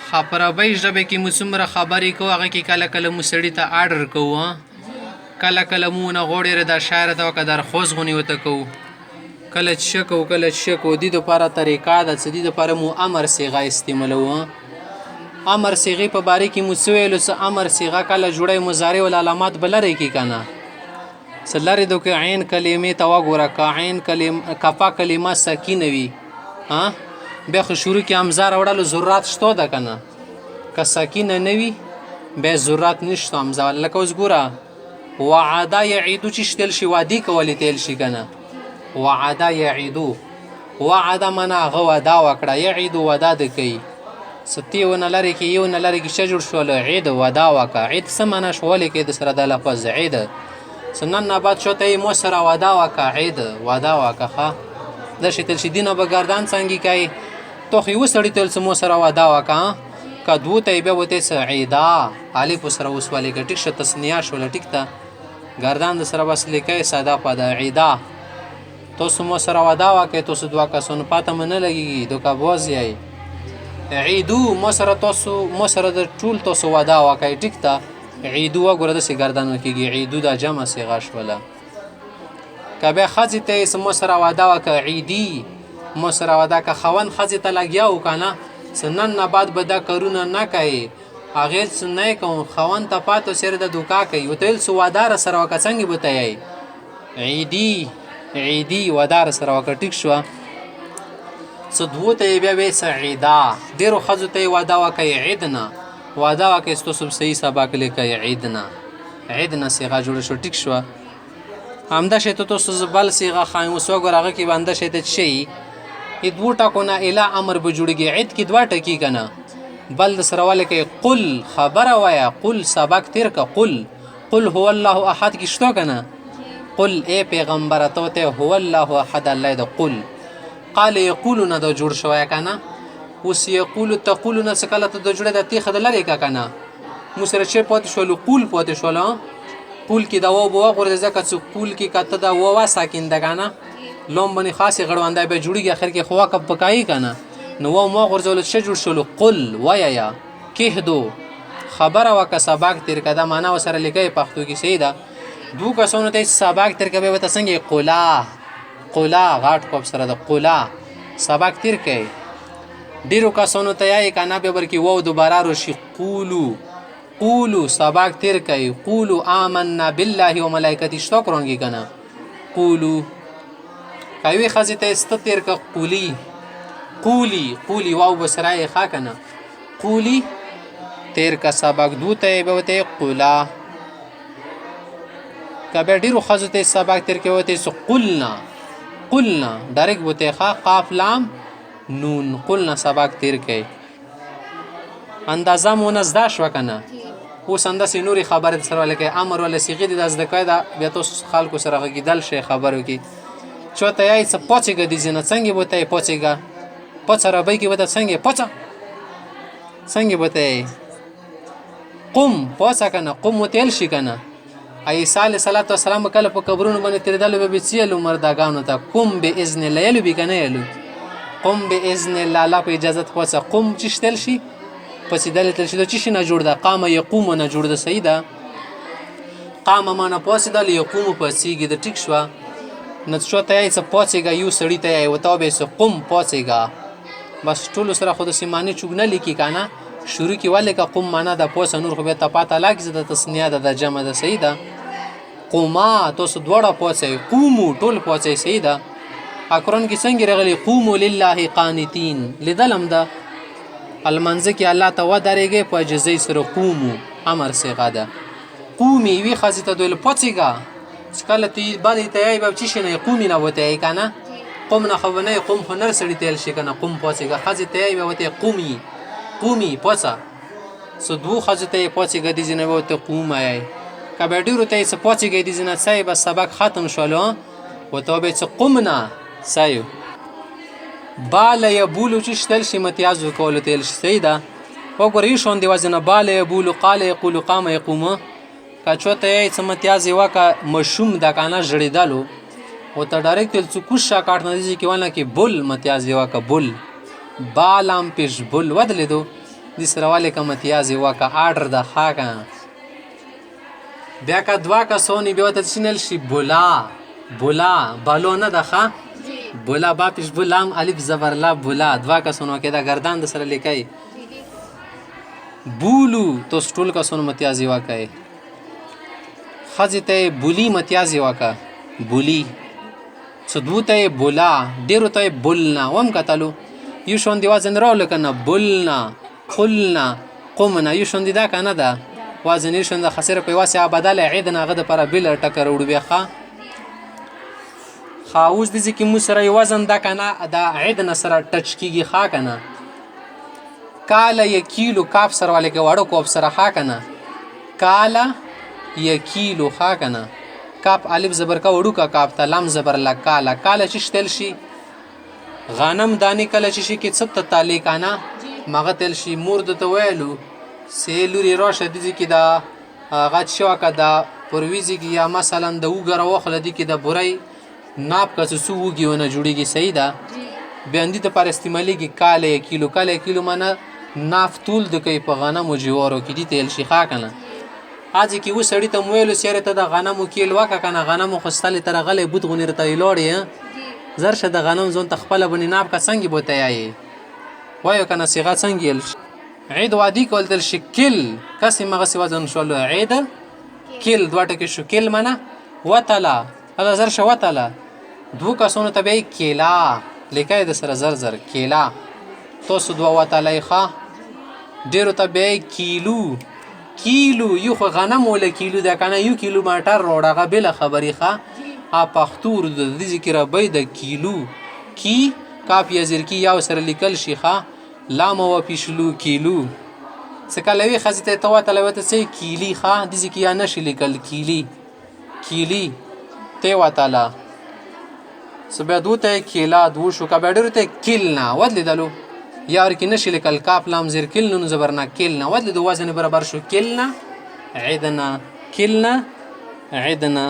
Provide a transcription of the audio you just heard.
خبرابۍ ژبه کې مو څومره خبرې کوو هغه کې کله کله مو سړي ته آرډر کوو کله کله مو نه غوړې دا شاعر ته که درخواست غونې ورته کوو کله چې ښه کوو کله چې ښه کوو دې دپاره طریقه ده څه دې دپاره مو امر صیغه استعمالوو امر صیغې په باره کې مو څه ویلو څه امر صیغه کله جوړی مضارع العلامات به لرې کې که نه څه لرې دو که عین کلمې ته وګوره که عین کفا کلمه سکینه وي بیا خو شروع کې همزه راوړلو ضرورت شته ده که نه که سکینه نه وي بیا ضرورت نشته همزه لکه اوس ګوره وعده یعیدو چې تیل شي وعدې کولی تیل شي که نه وعده یعیدو وعده منه هغه وعده وکړه یعیدو وعده ده کوي څه تی ونه لرې کې یو نه لرې کې شه جوړ شول عید وعده وکړه عید څه معنا شو ولې کې د سره د لفظ عید څه نن نه بعد شو ته یې مو سره وعده وکړه عید وعده وکړه ښه داسې تل شي دینه به ګردان څنګه کوي تو خو یو سړي تل څه مو سره وعده وکړه که دوو ته یې بیا وتې څه عیده الف سره اوس ولیکه ټیک شه تسنیه شوله ټیک ته ګردان د سره بس لیکئ ساده پده عیده تاسو مو سره وعده وکړئ تاسو دوه کسانو پته مو نه لګېږي دوکهباز یئ عیدو مو سره د ټول تاسو وعده وکړئ ټیک ته عیدو وګوره داسې ګردان وکېږي عیدو دا جمع صیغه شوله که بیا ښځې ته یې مو سره وعده وکړه عیدي مو سره وعده که خاوند ښځې ته لګیا و که نه څه نن نه بعد به دا کارونه نه کوي هغې څه نه یې کوم خاوند ته پاتې سره د دوکه کوي ورته ویل څه وعده را سره وکړه څنګې به ته یې عیدي وعده را سره وکړه ټیک شوه څه دوو ته یې بیا ویې څه عیده ډېرو ښځو ته یې وعده وکړئ عیدنه وعده وکړئ ستاسو صحیح سبق لیکئ عیدنه صیغه جوړه شوه ټیک شوه همدا شی ته تاسو بل صیغه ښایم اوس وګوره هغه کې به همدا شی ته څه شي دوو ټکو نه اله امر به جوړېږي عید کې دوه ټکي که نه بل د سره ولیکئ قل خبره وایه قل سبق تیر که قل هو الله احد کې شته که نه قل ای پیغمبره ته ورته هو الله احد الله د قل قال یقولو نه دا جوړ شوی که نه اوس یقولو تقولو نه څه کله ته د جوړې د تیښه د لرې که نه مو سره چیر پاتې شولو قول پاتې شولو قول کې د واو به وغورځې ځکه چې قول کې که ته د واوه ساکن ده که نه لوم باندې خاصې غړوندی به جوړېږي اخر کې خو واقف پکایي که نه نو واو ما غورځولو څه جوړ شولو قل وایه کهدو خبره وکړه سبق تیر که دا معنا ورسره لیکئ پښتو کې صحیح ده دوو کسانو ته سبق تیر که بیا ورته څنګه قولا غاټ کوب سره د قولا سبق تیر کوي ډېرو کسانو ته یایې که نه بیا ورکې واو دوباره راشي قولو سبق تیر کوي قولو آمنا بالله و ملائکته شته قرآن کې که نه قولو که یوې ښځې ته یې سته تیر که قولي واو به سره یې ښه که نه قولي تیر که سبق دو ته یې به ورته یې قولا که بیا ډېرو ښځو ته یې سبق تیر کوي ورته یې قلنا ډایرکټ به ورته یې ښه قاف لام نون قلنا سبق تیر کوي اندازه مو نه زده شوه که نه اوس همداسې نورې خبرې سره ولیکئ امر ولا صیغې دې دا زده کوی ده بیا تاسو خلکو سره غږېدل شئ خبرو کې چا ته یایې څه پاڅېږه دې ځای نه څنګې به ته یې پاڅېږه پڅه ربۍ کې به ته څنګې به ته یې قم پاڅه که نه قم وتیل شي که نه عیسی علیه صلات وسلام به کله په قبرونو باندې تېرېدلو به څه یلو مردګانو ته قم باذن الله یلو بي که نه یلو قم باذن الله الله په اجازت پاڅه قم چې شتل شي پڅېدلې تل شي دا چې شي نه جوړ ده قامه یقومه نه جوړ ده صحیح ده قامه معنه پاڅېدل یقومو پاڅېږي د ټیک شوه نو چا ته یایې څه پاڅېږه یو سړي ته یایې ورته به یې څه قم پاڅېږه بس ټولو سره خو داسې معنی چوک نه لیکي که نه شروع کې ولیکه قم معنا د پوڅه نور خو بیا ته پاته لګي د تسنیه ده د جمع ده صحیح ده قوما تاسو دواړه پاڅئ قومو ټول پاڅئ صحیح ده قرآن کې څنګه راغلي قومو لله قانتین لیدل هم ده المنځه کې الله ته ودرېږئ په عاجزۍ سره قومو امر صیغه ده قومي یوې ښځې ته دویل پاڅېږه چې کله ته بلې ته یایې به څه شي نه قومي نه ورته یایې که نه قوم نه خو به نه قوم خو نر سړي تیل شي که نه قوم پاڅېږه ښځې ته یایې به ورته قومي پاڅه څه دوو ښځو ته یې پاڅېږه دې ځای نه به ورته قوم یایې که بیا ډېرو ته یې څه پاڅېږئ دې ځای نه څه یې بس سبق ختم شولو ورته به یې څه قمنه څه باله یبولو چې شتل شي متیازو کولو تیل شي صحیح ده وګوره یې شوندې وځې نه باله یبولو قاله یقولو قامه یقومه که چا ته یې څه متیاز یې وکړه مشوم ده که نه ژړېدلو ورته ډایرکټ تیل څه کوش شا کاټ نه دي چې ونه کې بل متیاز یې وکړه بل بالام پیش بل ودلیدو دې سره ولیکه متیازې وکه آرډر ده ښه که بیا که دوه کسانی بیا ورته چی نیل شي بولا بولا بالو نه ده ښه بولا با پیش بولام الف زبر لا بولا دوه کسانو کې دا گردان د سره لیکئ بولو تاسو ټول کسانو متیازې وکئ ښځې ته یې بولي متیازې وکه بولي څه دوو ته یې بولا ډېرو ته یې بلنا وم کتلو یو شاندې وزن راوړلو که نه بلنا قلنا قمنا یو شاندې ده که نه ده وزن یو شاندې خسره په یوه سیه بدله عیدن هغه دپاره بېله ټکه راوړو بیا ښه اوس دې کې موږ سره یو وزن ده که نه د عیدن سره ټچ کېږي ښه که نه کاله یا کیلو کاف سره ولیکه وړه کوف سره ښه که نه کاله یا کیلو ښه که نه کاف الف زبر کا وړو کا کاف ته لام زبر له کاله کاله چې تل شي غنم دانې کله چې شي کې څه ته تالی که نه مغه تل شي مور درته ویلو سې لورې راشه دې کې دا هغه چې وکړه د پرویزې کې یا مثلا د اوږه راواخله دې کې د بورۍ ناپ که څه څو وږي ونه جوړېږي صحیح ده بیا همدې دپاره استعمالېږي کاله یا کیلو کاله یا کیلو معنه ناف طول د کوي په غنمو جوارو کې دې ته ویل شي ښه که نه اځې کې اوس سړي ته مو ویلو سیارې ته د غنمو کیل وکړه که نه غنمو خو ستلې ته راغلی بوت غونې راته یې لاړې زر شه د غنم ځان ته خپله بنې ناپ که څنګه به تیایې وایو که نه صیغه څنګه ویل شي عید وادي کول تل شي کل کسې مغسې وزن شولو عید کل دوه ټکې شو کل منه وتله هغه زر شه وتله دوو کسانو ته بیا یې کیلا لیکه د سره زر زر کیلا تاسو دوه وتلی ښه ډېرو ته بیا یې کیلو کیلو یو خو غنم وله کیلو ده که نه یو کیلو مټر راوړه هغه بېله خبرې ښه پښتو اردو د دې کې رابی د کیلو کی کاف یا زیر کی یاو سره لیکل شي ښه لام و پیشلو کیلو څه کله وي ښځې ته یې ته وتلی ورته څه کیلي ښه داسې کې یا نشي لیکل کیلي کیلي ته یې وتله څه بیا دوو ته یې کیلا دوو شو که بیا ډېرو ته یې کلنا ودلیدلو یا ورکې نشي لیکل کاف لام زیر کلنو نو زبرنا کلنا ودلیدو وزن برابر شو کلنا عدنا کلنا عدنا